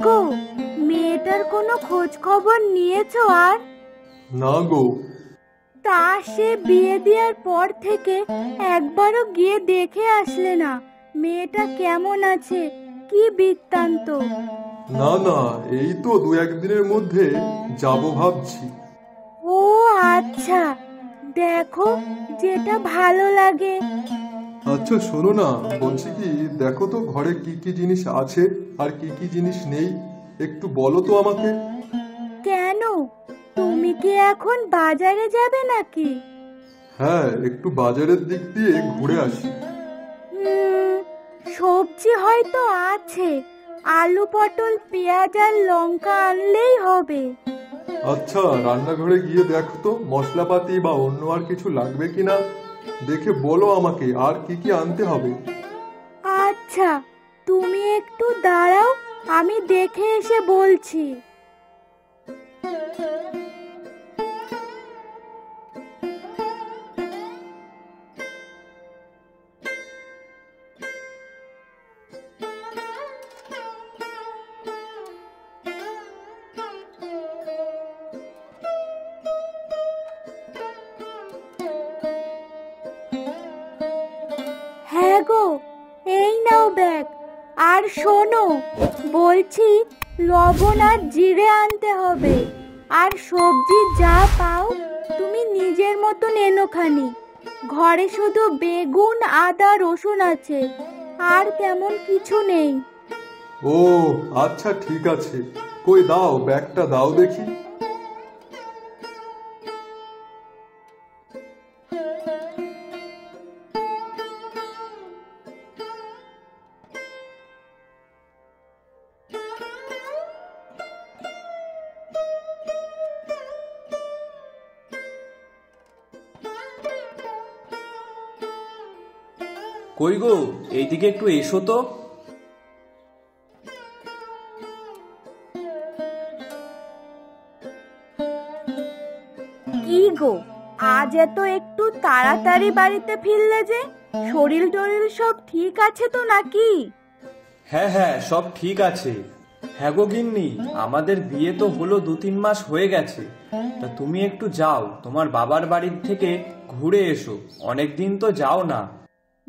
গো, মেয়েটার কোনো খোঁজ খবর নিয়েছো আর? না গো। তা সে বিয়ে দেওয়ার পর থেকে একবারও গিয়ে দেখে আসলে না মেয়েটা কেমন আছে, কি বৃত্তান্ত? না না, এই তো দু একদিনের মধ্যে যাব ভাবছি। ও আচ্ছা, দেখো যেটা ভালো লাগে। আচ্ছা শোনো না, বলছি কি, দেখো তো ঘরে কি কি জিনিস আছে আর কি কি জিনিস নেই, একটু বলো তো আমাকে। কেন, তুমি কি এখন বাজারে যাবে নাকি? হ্যাঁ, একটু বাজারের দিক দিয়ে ঘুরে আসি। সবজি হয়তো আছে, আলু পটল পেঁয়াজ আর লঙ্কা আনলেই হবে। আচ্ছা, রান্নাঘরে গিয়ে দেখো তো মশলাপাতি বা অন্য আর কিছু লাগবে কিনা, দেখে বলো আমাকে আর কি কি আনতে হবে। আচ্ছা, তুমি একটু দাঁড়াও, আমি দেখে এসে বলছি। হ্যাঁ গো, এই নাও ব্যাগ। আর শোনো, বলছি লবণ আর জিরে আনতে হবে। আর সবজি যা পাও তুমি নিজের মতন এনোখানি। ঘরে শুধু বেগুন আদা রসুন আছে, আর তেমন কিছু নেই। ও আচ্ছা, ঠিক আছে। কই দাও, ব্যাগটা দাও দেখি। কই গো, এইদিকে একটু এসো তো। কি গো, আজ এত একটু তাড়াতাড়ি বাড়িতে ফিরলে যে? শরীর টরিল সব ঠিক আছে তো নাকি? হ্যাঁ হ্যাঁ, সব ঠিক আছে। হ্যাঁ গো গিন্নি, আমাদের বিয়ে তো হলো 2-3 মাস হয়ে গেছে। তা তুমি একটু যাও তোমার বাবার বাড়ির থেকে ঘুরে এসো, অনেক দিন তো যাও না।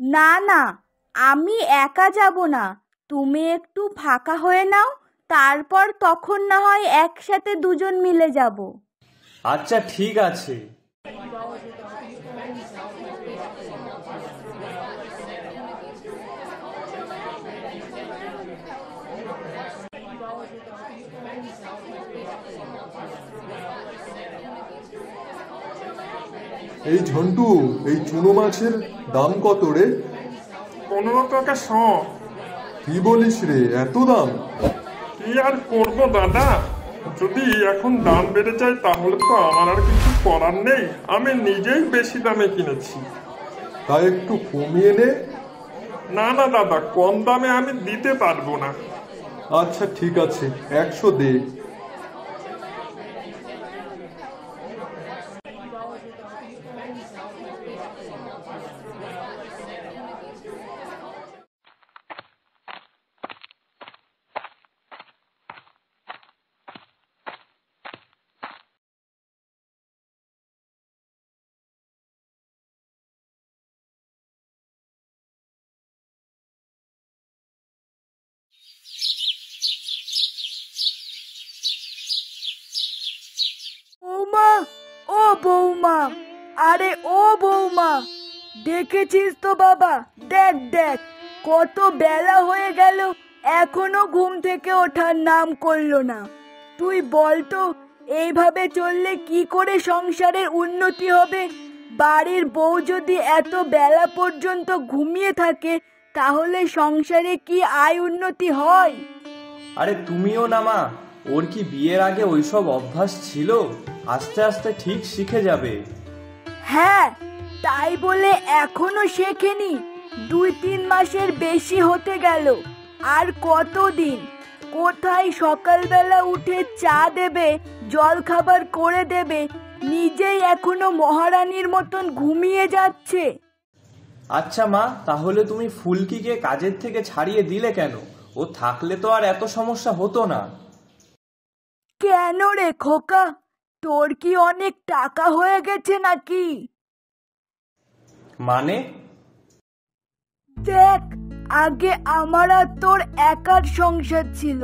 না না, আমি একা যাব না। তুমি একটু ফাঁকা হয়ে নাও, তারপর তখন না হয় একসাথে দুজন মিলে যাব। আচ্ছা ঠিক আছে। এই ঝন্টু, এই চুনো মাছের দাম কত রে? 15 টাকা শ। কি বলিস রে, এত দাম? কি আর করবো দাদা, যদি এখন দাম বেড়ে যায় তাহলে তো আমার আর কিছু করার নেই। আমি নিজেই বেশি দামে কিনেছি। তাই একটু কমিয়ে নে। না না দাদা, কম দামে আমি দিতে পারবো না। আচ্ছা ঠিক আছে, 100 দে। বৌমা, ও বৌমা, আরে ও বৌমা, দেখেছিস তো বাবা, দেখ দেখ কত বেলা হয়ে গেল, এখনো ঘুম থেকে ওঠার নাম করলো না। তুই বল তো, এইভাবে চললে কি করে সংসারের উন্নতি হবে? বাড়ির বউ যদি এত বেলা পর্যন্ত ঘুমিয়ে থাকে তাহলে সংসারে কি আয় উন্নতি হয়? আরে তুমিও না মা, ওর কি বিয়ের আগে ওইসব অভ্যাস ছিল? আস্তে আস্তে ঠিক শিখে যাবে। হ্যাঁ, তাই বলে এখনো শেখেনি। 2-3 মাসের বেশি হতে গেল। আর কতদিন? কোথায় সকালবেলা উঠে চা দেবে, জল খাবার করে দেবে, নিজেই এখনো মহারানীর মতন ঘুমিয়ে যাচ্ছে। আচ্ছা মা, তাহলে তুমি ফুলকিকে কাজের থেকে ছাড়িয়ে দিলে কেন? ও থাকলে তো আর এত সমস্যা হতো না। কেন রে খোকা, তোর কি অনেক টাকা হয়ে গেছে নাকি? মানে? দেখ, আগে আমার আর তোর একার সংসার ছিল,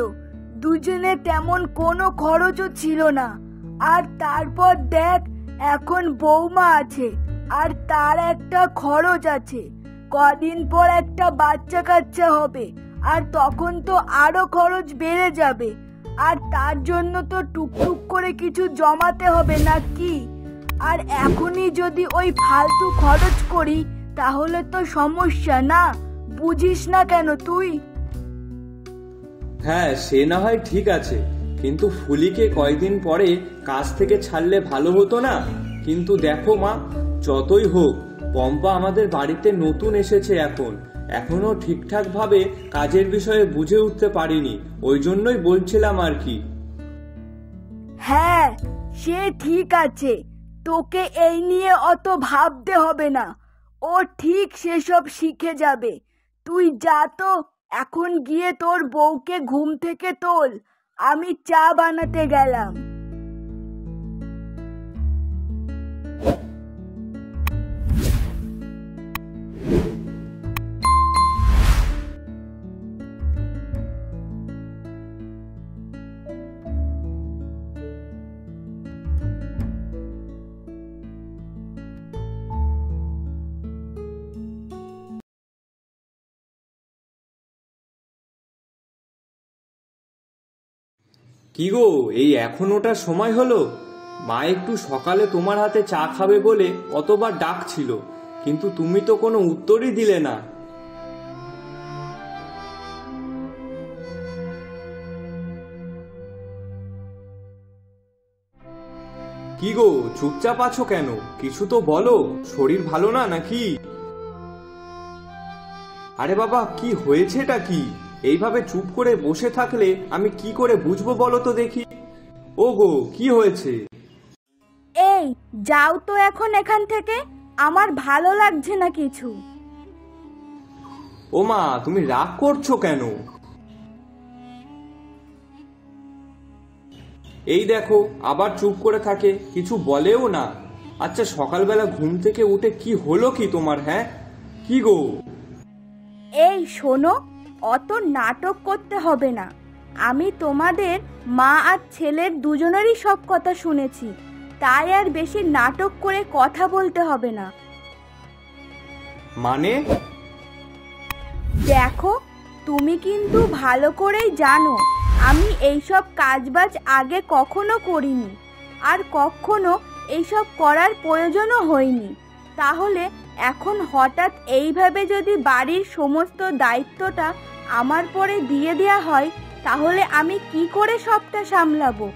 দুজনে তেমন কোনো খরচও ছিল না। আর তারপর দেখ, এখন বৌমা আছে আর তার একটা খরচ আছে। কদিন পর একটা বাচ্চা কাচ্চা হবে, আর তখন তো আরো খরচ বেড়ে যাবে। আর তার জন্য তো টুকটুক করে কিছু জমাতে হবে নাকি? আর এখনই যদি ওই ফালতু খরচ করি তাহলে তো সমস্যা, না? বুঝিস না কেন তুই? হ্যাঁ, সে না হয় ঠিক আছে, কিন্তু ফুলিকে কয়দিন পরে কাজ থেকে ছাড়লে ভালো হতো না? কিন্তু দেখো মা, যতই হোক পম্পা আমাদের বাড়িতে নতুন এসেছে, এখনো ঠিকঠাক ভাবে কাজের বিষয়ে বুঝে উঠতে পারিনি, ওই জন্যই বলছিলাম আর কি। হ্যাঁ, সে ঠিক আছে, তোকে এই নিয়ে অত ভাবতে হবে না। ও ঠিক সেসব শিখে যাবে। তুই যা তো, এখন গিয়ে তোর বউকে ঘুম থেকে তোল, আমি চা বানাতে গেলাম। কি গো, এই এখন ওটার সময় হলো? মা একটু সকালে তোমার হাতে চা খাবে বলে কতবার ডাকছিল, কিন্তু তুমি তো কোনো উত্তরই দিলে না। কি গো, চুপচাপ আছো কেন? কিছু তো বলো, শরীর ভালো না নাকি? আরে বাবা, কি হয়েছেটা কি? এইভাবে চুপ করে বসে থাকলে আমি কি করে বুঝবো বলো তো দেখি। ও গো, কি হয়েছে? এই যাও তো এখন এখান থেকে, আমার ভালো লাগছে না কিছু। ও মা, তুমি রাগ করছো কেন? এই দেখো, আবার চুপ করে থাকে, কিছু বলেও না। আচ্ছা, সকালবেলা ঘুম থেকে উঠে কি হলো কি তোমার? হ্যাঁ, কি গো? এই শোনো, অত নাটক করতে হবে না। আমি তোমাদের মা আর ছেলের দুজনেরই সব কথা শুনেছি, তাই আর বেশি নাটক করে কথা বলতে হবে না। মানে? দেখো, তুমি কিন্তু ভালো করেই জানো আমি এইসব কাজবাজ আগে কখনো করিনি, আর কখনো এইসব করার প্রয়োজনও হয়নি। তাহলে এখন হঠাৎ এইভাবে যদি বাড়ির সমস্ত দায়িত্বটা আমার পরে দিয়ে দেয়া হয়, তাহলে আমি কি করে সবটা সামলাবো?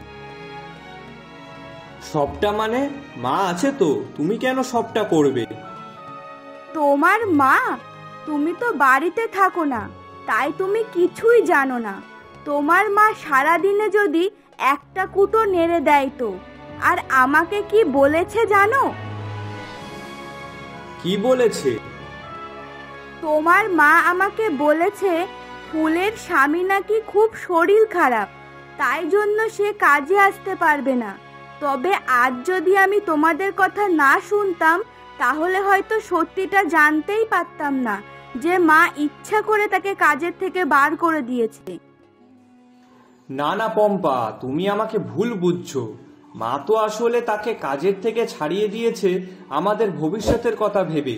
সবটা মানে? মা আছে তো, তুমি কেন সবটা করবে? তোমার মা? তুমি তো বাড়িতে থাকো না, তাই তুমি কিছুই জানো না। তোমার মা সারাদিনে যদি একটা কুটো নেড়ে দেয় তো। আর আমাকে কি বলেছে জানো? কি বলেছে? তোমার মা আমাকে বলেছে ফুলের স্বামী নাকি খুব শরীর খারাপ, তাই জন্য সে কাজে আসতে পারবে না। তবে আজ যদি আমি তোমাদের কথা না শুনতাম, তাহলে হয়তো সত্যিটা জানতেই পারতাম না যে মা ইচ্ছা করে তাকে কাজের থেকে বার করে দিয়েছে। না না পম্পা, তুমি আমাকে ভুল বুঝছো। মা তো আসলে তাকে কাজের থেকে ছাড়িয়ে দিয়েছে আমাদের ভবিষ্যতের কথা ভেবে।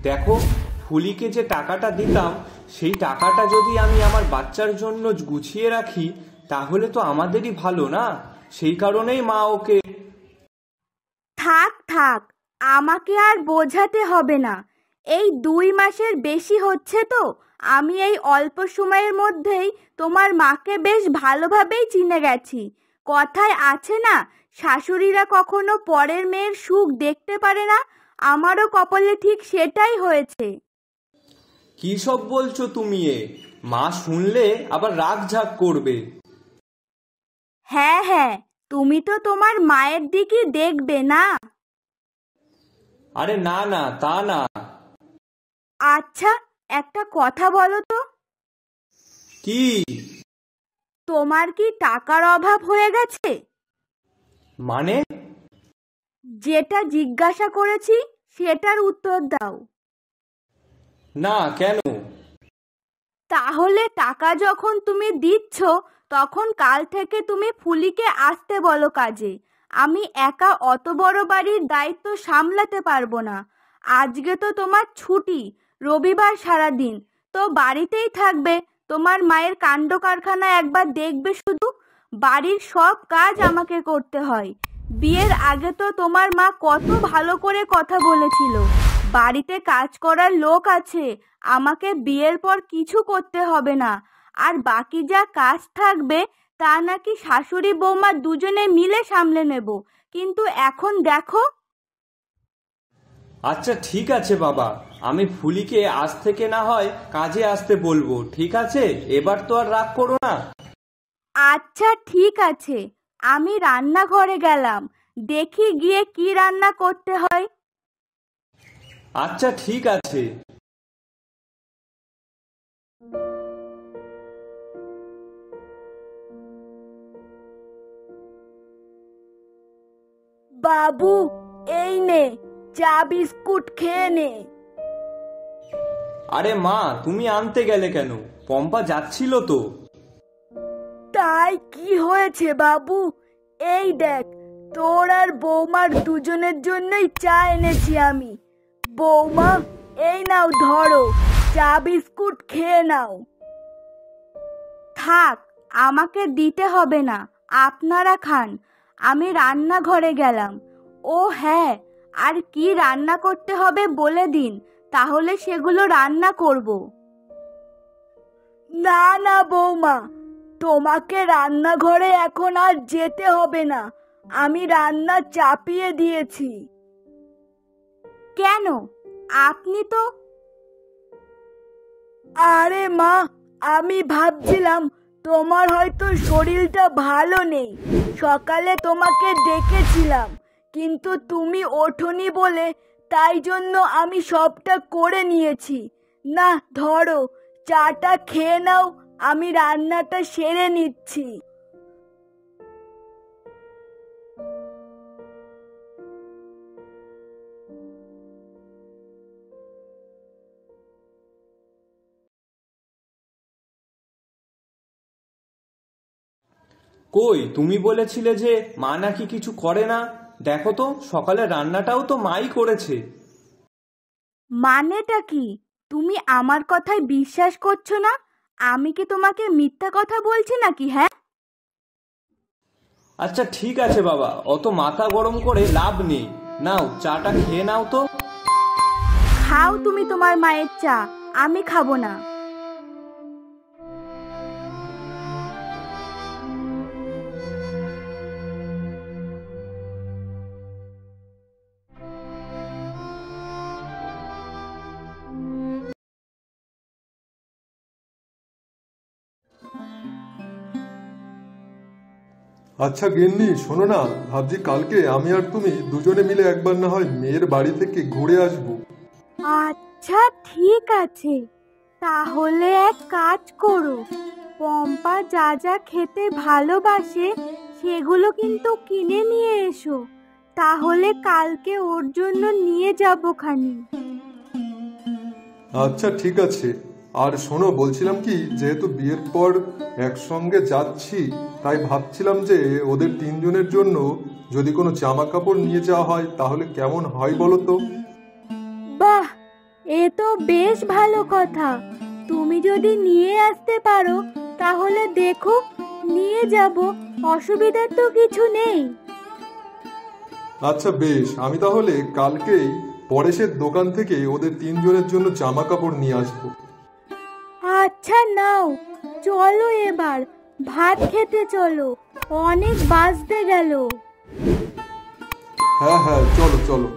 দেখো, ফুলিকে যে টাকাটা দিতাম, সেই টাকাটা যদি আমি আমার বাচ্চার জন্য গুছিয়ে রাখি, তাহলে তো আমাদেরই ভালো, না? সেই কারণেই মা ওকে। থাক থাক, আমাকে আর বোঝাতে হবে না। এই 2 মাসের বেশি হচ্ছে তো। আমি এই অল্প সময়ের মধ্যেই তোমার মাকে বেশ ভালোভাবেই চিনে গেছি। কথায় আছে না, শাশুড়িরা কখনো পরের মেয়ের সুখ দেখতে পারে না। আমারও কপালে ঠিক সেটাই হয়েছে। কি সব বলছো তুমি? মা শুনলে আবার রাগ ঝাগ করবে। হ্যাঁ হ্যাঁ, তুমি তো তোমার মায়ের দিকই দেখবে না। আরে না না, তা না। আচ্ছা, একটা কথা বলো তো। কি? তোমার কি টাকার অভাব হয়ে গেছে? মানে? যেটা জিজ্ঞাসা করেছি সেটার উত্তর দাও। না, কেন? তাহলে টাকা যখন তুমি দিচ্ছ তখন কাল থেকে তুমি ফুলিকে আসতে বলো কাজে। আমি একা অত বড় বাড়ির দায়িত্ব সামলাতে পারবো না। আজকে তো তোমার ছুটি, রবিবার সারাদিন, তো বাড়িতেই থাকবে। তোমার মায়ের কাণ্ড কারখানা একবার দেখবে শুধু। বাড়ির সব কাজ আমাকে করতে হয়। বিয়ের আগে তো তোমার মা কত ভালো করে কথা বলেছিল, বাড়িতে কাজ করার লোক আছে, আমাকে বিয়ের পর কিছু করতে হবে না। আর বাকি যা কাজ থাকবে তা নাকি শাশুড়ি বৌমা দুজনে মিলে সামলে নেব। কিন্তু এখন দেখো। আচ্ছা ঠিক আছে বাবা, আমি ফুলিকে আজ থেকে না হয় কাজে আসতে বলবো, ঠিক আছে? এবার তো আর রাগ করো না। আচ্ছা ঠিক আছে, আমি রান্নাঘরে গেলাম, দেখি গিয়ে কি রান্না করতে হয়। আচ্ছা ঠিক আছে। বাবু, এই নে চা বিস্কুট খেয়ে নে। আরে মা, তুমি আনতে গেলে কেন? পম্পা যাচ্ছিল তো। তাই কি হয়েছে বাবু? এই দেখ, তোর আর বৌমার দুজনের জন্যই চা এনেছি আমি। বৌমা, এই নাও ধরো, চা বিস্কুট খেয়ে নাও। থাক, আমাকে দিতে হবে না, আপনারা খান। আমি রান্নাঘরে গেলাম। ও হ্যাঁ, আর কি রান্না করতে হবে বলে দিন, তাহলে সেগুলো রান্না করব। না না বৌমা, তোমাকে রান্নাঘরে এখন আর যেতে হবে না, আমি রান্না চাপিয়ে দিয়েছি। কেন? আপনি তো... আরে মা, আমি ভাবছিলাম তোমার হয়তো শরীরটা ভালো নেই। সকালে তোমাকে ডেকেছিলাম, কিন্তু তুমি ওঠোনি বলে, তাই জন্য আমি সবটা করে নিয়েছি। না ধরো, চাটা খেয়ে নাও, আমি রান্নাটা সেরে নিচ্ছি। কই, তুমি বলেছিলে যে মা নাকি কিছু করে না। দেখো তো, সকালে রান্নাটাও তো মাই করেছে। মানেটা কি? তুমি আমার কথায় বিশ্বাস করছো না? আমি কি তোমাকে মিথ্যা কথা বলছি নাকি? হ্যাঁ, আচ্ছা ঠিক আছে বাবা, অত মাথা গরম করে লাভ নেই। নাও, চাটা খেয়ে নাও তো। খাও তুমি তোমার মায়ের চা, আমি খাবো না। আচ্ছা গিন্নি, শোনো না, ভাবছি কালকে আমি আর তুমি দুজনে মিলে একবার না হয় মেয়ের বাড়ি থেকে ঘুরে আসবো। আচ্ছা ঠিক আছে, তাহলে এক কাজ করো, পম্পা যা যা খেতে ভালোবাসে সেগুলো কিন্তু কিনে নিয়ে এসো, তাহলে কালকে ওর জন্য নিয়ে যাবো খানি। আচ্ছা ঠিক আছে। আর শোনো, বলছিলাম কি, যেহেতু বিয়ের পর একসঙ্গে যাচ্ছি, তাই ভাবছিলাম যে ওদের তিনজনের জন্য যদি কোনো জামা কাপড় নিয়ে যাওয়া হয় তাহলে কেমন হয় বলো তো? বাহ, এ তো বেশ ভালো কথা। তুমি যদি নিয়ে আসতে পারো তাহলে দেখো, নিয়ে যাব, অসুবিধার তো কিছু নেই। আচ্ছা বেশ, আমি তাহলে কালকেই পরেশের দোকান থেকে ওদের তিনজনের জন্য জামা কাপড় নিয়ে আসবো। আচ্ছা নাও, চলো এবার ভাত খেতে চলো, অনেক বাজতে গেল। হ্যাঁ হ্যাঁ, চলো চলো।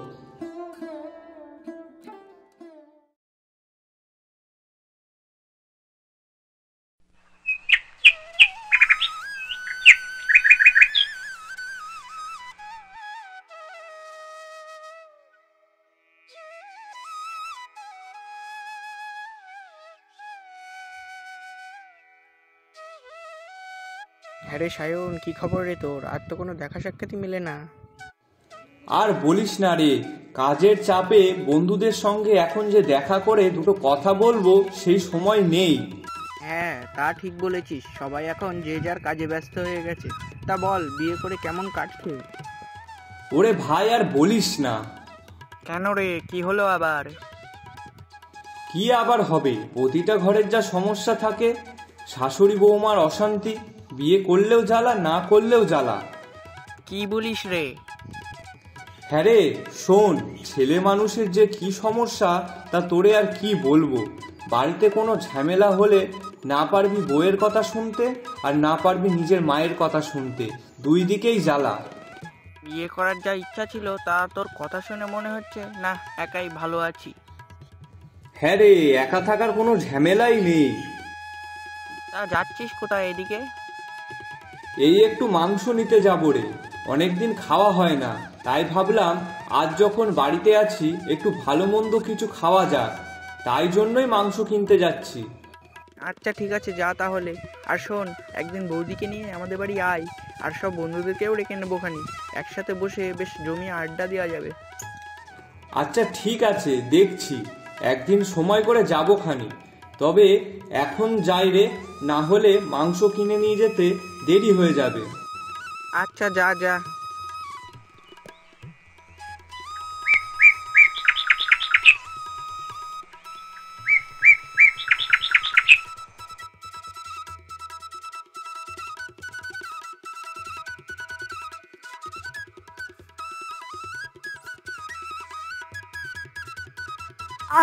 হ্যাঁ রে সায়ন, কি খবর রে তোর? আর তো কোনো দেখা সাক্ষাৎই মিলে না। আর বলিস না রে, কাজের চাপে বন্ধুদের সঙ্গে এখন যে দেখা করে দুটো কথা বলবো সেই সময় নেই। হ্যাঁ তা ঠিক বলেছিস, সবাই এখন যে যার কাজে ব্যস্ত হয়ে গেছে। তা বল, বিয়ে করে কেমন কাটছে? ওরে ভাই আর বলিস না। কেন রে, কি হলো আবার? কি আবার হবে, প্রতিটা ঘরের যা সমস্যা থাকে, শাশুড়ি বৌমার অশান্তি, বিয়ে করলেও জ্বালা, না করলেও জ্বালা। কি বলিস রে? হ্যাঁ রে, শোন, ছেলে মানুষের যে কি সমস্যা তা তোরে আর কি বলবো। বাড়িতে কোনো ঝামেলা হলে না পারবি বউয়ের কথা শুনতে, আর না পারবি নিজের মায়ের কথা শুনতে, দুই দিকেই জ্বালা। বিয়ে করার যা ইচ্ছা ছিল তা তোর কথা শুনে মনে হচ্ছে না একাই ভালো আছি। হ্যাঁ রে, একা থাকার কোনো ঝামেলাই নেই। তা যাচ্ছিস কোথায় এদিকে? এই একটু মাংস নিতে যাবো রে, অনেকদিন খাওয়া হয় না, তাই ভাবলাম আজ যখন বাড়িতে আছি একটু ভালো মন্দ কিছু খাওয়া যাক, তাই জন্যই মাংস কিনতে যাচ্ছি। আচ্ছা ঠিক আছে, যা তাহলে। আর শোন, একদিন বৌদিকে নিয়ে আমাদের বাড়ি আয়, আর সব বন্ধুদেরকেও ডেকে নেবো খানি, একসাথে বসে বেশ জমিয়ে আড্ডা দেওয়া যাবে। আচ্ছা ঠিক আছে, দেখছি একদিন সময় করে যাবো খানি। তবে এখন যাই রে, না হলে মাংস কিনে নিয়ে যেতে দেরি হয়ে যাবে। আচ্ছা যা যা।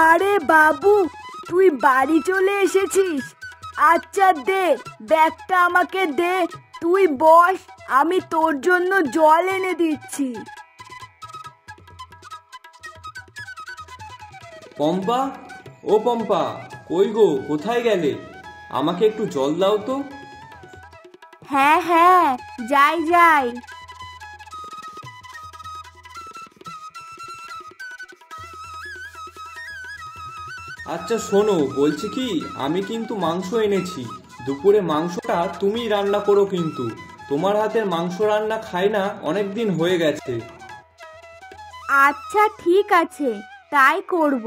আরে বাবু, তুই বাড়ি চলে এসেছিস? আচ্ছা দে, ব্যাগটা আমাকে দে, তুই বস, আমি তোর জন্য জল এনে দিচ্ছি। পম্পা, ও পম্পা, কই গো, কোথায় গেলে? আমাকে একটু জল দাও তো। হ্যাঁ হ্যাঁ, যাই যাই। আচ্ছা শোনো, বলছি কি, আমি কিন্তু মাংস এনেছি, দুপুরে মাংসটা তুমি রান্না করো কিন্তু, তোমার হাতের মাংস রান্না খাই না অনেক দিন হয়ে গেছে। আচ্ছা ঠিক আছে, তাই করব।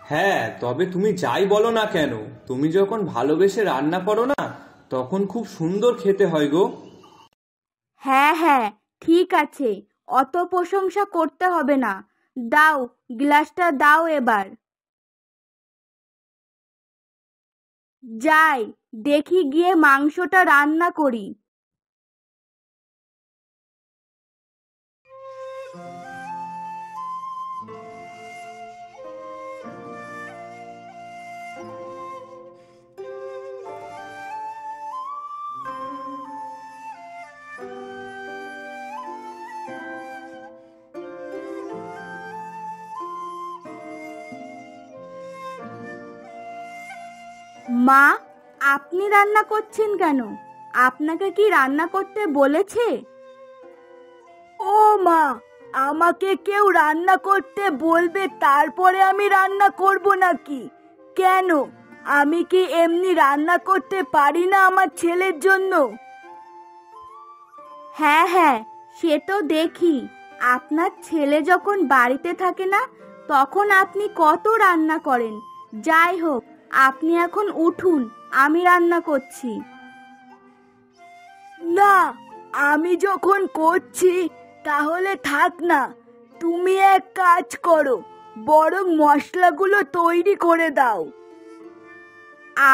হ্যাঁ, তবে তুমি যাই বলো না কেন, তুমি যখন ভালোবেসে রান্না করো না, তখন খুব সুন্দর খেতে হয় গো। হ্যাঁ হ্যাঁ, ঠিক আছে, অত প্রশংসা করতে হবে না। দাও, গ্লাসটা দাও এবার। যাই, দেখি গিয়ে মাংসটা রান্না করি। মা, আপনি রান্না করছেন কেন? আপনাকে কি রান্না করতে বলেছে? ও মা, আমাকে কেউ রান্না করতে বলবে তারপরে আমি রান্না করব নাকি? কেন, আমি কি এমনি রান্না করতে পারি না আমার ছেলের জন্য? হ্যাঁ হ্যাঁ, সে তো দেখি। আপনার ছেলে যখন বাড়িতে থাকে না, তখন আপনি কত রান্না করেন। যাই হোক, আপনি এখন উঠুন, আমি রান্না করছি। না, আমি যখন করছি তাহলে থাক না, তুমি এক কাজ করো, বরং মশলাগুলো তৈরি করে দাও।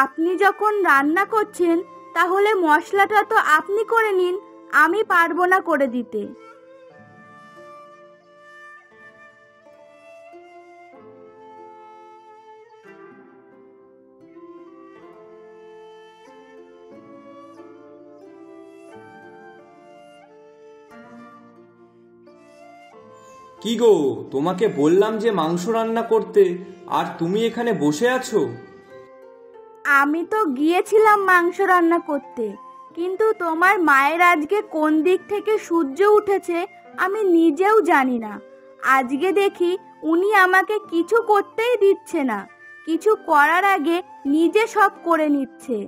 আপনি যখন রান্না করছেন তাহলে মশলাটা তো আপনি করে নিন, আমি পারবো না করে দিতে। কি গো, তোমাকে বললাম যে মাংস রান্না করতে, আর তুমি এখানে বসে আছো? আমি তো গিয়েছিলাম মাংস রান্না করতে, কিন্তু তোমার মায়ের আজকে কোন দিক থেকে সূর্য উঠেছে আমি নিজেও জানি না। আজকে দেখি উনি আমাকে কিছু করতেই দিচ্ছে না, কিছু করার আগে নিজে সব করে নিচ্ছে।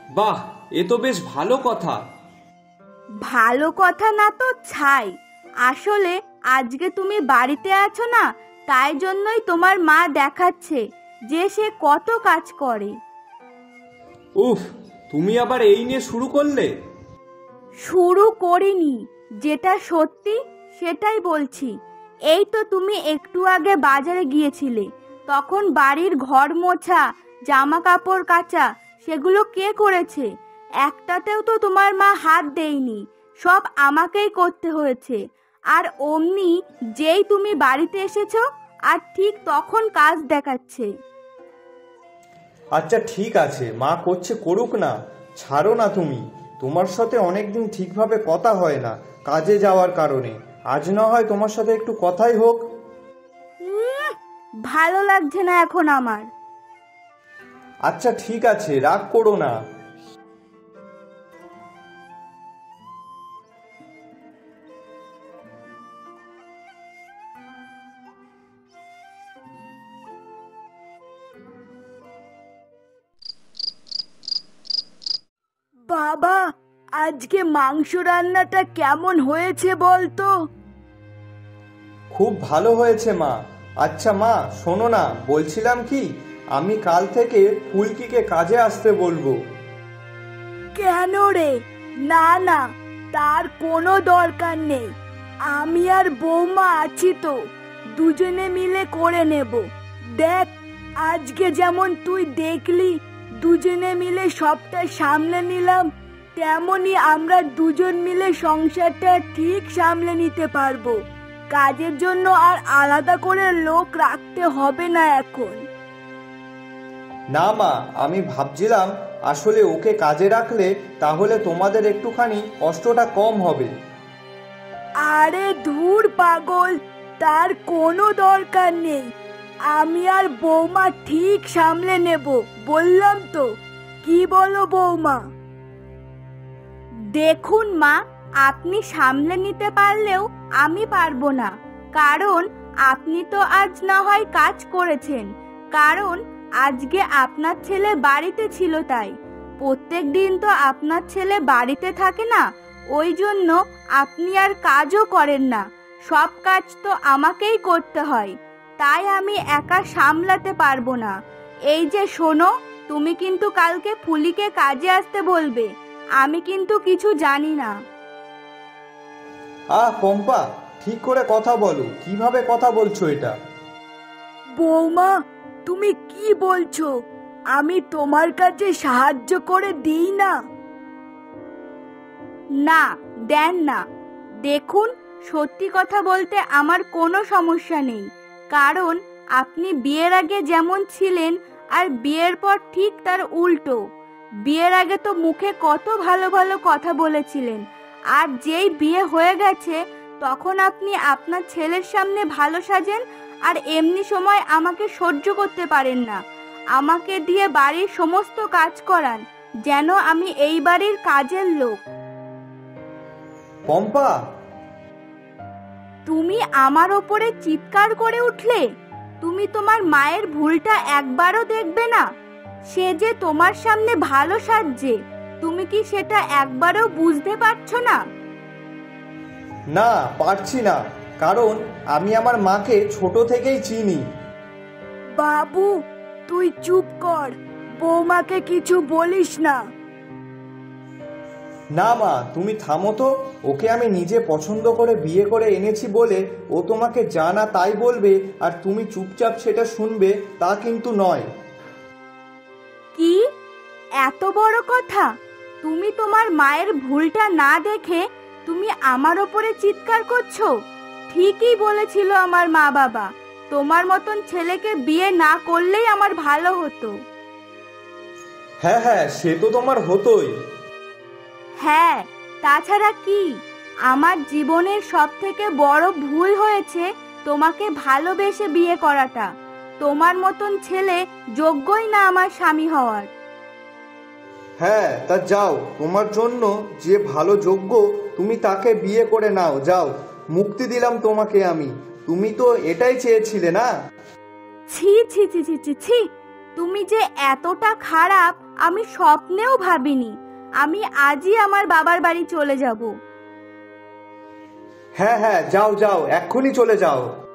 বাহ, এ তো বেশ ভালো কথা। ভালো কথা না তো ছাই, আসলে আজকে তুমি বাড়িতে আছো না, তাই জন্যই তোমার মা দেখাচ্ছে যে সে কত কাজ করে। উফ, তুমি আবার এই নিয়ে শুরু করলে? শুরু করিনি, যেটা সত্যি সেটাই বলছি। এই তো তুমি একটু আগে বাজারে গিয়েছিলে, তখন বাড়ির ঘর মোছা, জামা কাপড় কাচা সেগুলো কে করেছে? একটাতেও তো তোমার মা হাত দেয়নি, সব আমাকেই করতে হয়েছে। আর অমনি যেই তুমি বাড়িতে এসেছো আর ঠিক তখন কাজ দেখাচ্ছে। আচ্ছা ঠিক আছে, মা করছে করুক না, ছাড়ো না তুমি। তোমার সাথে অনেকদিন ঠিকভাবে কথা হয় না কাজে যাওয়ার কারণে। আজ না হয় তোমার সাথে একটু কথাই হোক। ভালো লাগছে না এখন আমার। আচ্ছা ঠিক আছে, রাগ করো না। বাবা, আজকে মাংস রান্নাটা কেমন হয়েছে বলতো? খুব ভালো হয়েছে মা। আচ্ছা মা, শোনো না, বলছিলাম কি, আমি কাল থেকে ফুলকিকে কাজে আসতে বলবো। কেন রে? না না, তার কোনো দরকার নেই। আমি আর বৌমা আছি তো, দুজনে মিলে করে নেব। দেখ, আজকে যেমন তুই দেখলি দুজনে মিলে সবটা সামলে নিলাম, তেমনি আমরা দুজন মিলে সংসারটা ঠিক সামলে নিতে পারবো। কাজের জন্য আর আলাদা করে লোক রাখতে হবে না এখন। না মা, আমি ভাবছিলাম আসলে ওকে কাজে রাখলে তাহলে তোমাদের একটুখানি কষ্টটা কম হবে। আরে ধুর পাগল, তার কোনো দরকার নেই। আমি আর বৌমা ঠিক সামলে নেব, বললাম তো। কি বলো বৌমা? দেখুন মা, আপনি সামলে নিতে পারলেও আমি পারবো না, কারণ আপনি তো আজ না হয় কাজ করেছেন, কারণ আজকে আপনার ছেলে বাড়িতে ছিল তাই। প্রত্যেক দিন তো আপনার ছেলে বাড়িতে থাকে না, ওই জন্য আপনি আর কাজও করেন না, সব কাজ তো আমাকেই করতে হয়, তাই আমি একা সামলাতে পারবো না। এই যে শোনো, তুমি কিন্তু কালকে ফুলিকে কাজে আসতে বলবে, আমি কিন্তু কিছু জানি না। পম্পা, ঠিক করে কথা বলো, কিভাবে কথা বলছো এটা? বৌমা, তুমি কি বলছো? আমি তোমার কাছে সাহায্য করে দিই না? না, দেন না। দেখুন, সত্যি কথা বলতে আমার কোনো সমস্যা নেই, কারণ আপনি বিয়ের আগে যেমন ছিলেন আর বিয়ের পর ঠিক তার উল্টো। বিয়ের আগে তো মুখে কত ভালো ভালো কথা বলেছিলেন, আর যেই বিয়ে হয়ে গেছে তখন আপনি আপনার ছেলের সামনে ভালো সাজেন, আর এমনি সময় আমাকে সহ্য করতে পারেন না। আমাকে দিয়ে বাড়ির সমস্ত কাজ করান, যেন আমি এই বাড়ির কাজের লোক। পম্পা, তুমি আমার ওপরে চিৎকার করে উঠলে? তুমি তোমার মায়ের ভুলটা একবারও দেখবে না? সে যে তোমার সামনে ভালো সাজছে, তুমি কি সেটা একবারও বুঝতে পারছো না? না, পারছি না, কারণ আমি আমার মাকে ছোট থেকেই চিনি। বাবু, তুই চুপ কর, বৌমাকে কিছু বলিস না। না মা, তুমি থামো তো। ওকে আমি নিজে পছন্দ করে বিয়ে করে এনেছি বলে ও তোমাকে যা না তাই বলবে আর তুমি চুপচাপ সেটা শুনবে, তা কিন্তু নয়। কি এত বড় কথা? তুমি তোমার মায়ের ভুলটা না দেখে তুমি আমার ওপরে চিৎকার করছো? ঠিকই বলেছিল আমার মা বাবা, তোমার মতন ছেলেকে বিয়ে না করলেই আমার ভালো হতো। হ্যাঁ হ্যাঁ, সে তো তোমার হতোই। হ্যাঁ, তাছাড়া কি? আমার জীবনের সব থেকে বড় ভুল হয়েছে তোমাকে ভালোবেসে বিয়ে করাটা। তোমার মতন ছেলে যোগ্যই না আমার স্বামী হওয়ার। হ্যাঁ, তা যাও, তোমার জন্য যে ভালো যোগ্য তুমি তাকে বিয়ে করে নাও, যাও। মুক্তি দিলাম তোমাকে আমি। তুমি তো এটাই চেয়েছিলে না? ছি ছি ছি ছি ছি ছি, তুমি যে এতটা খারাপ আমি স্বপ্নেও ভাবিনি। আমি আজই আমার বাবার বাড়ি চলে যাব। হ্যাঁ হ্যাঁ, যাও যাও, এক্ষুনি চলে যাও।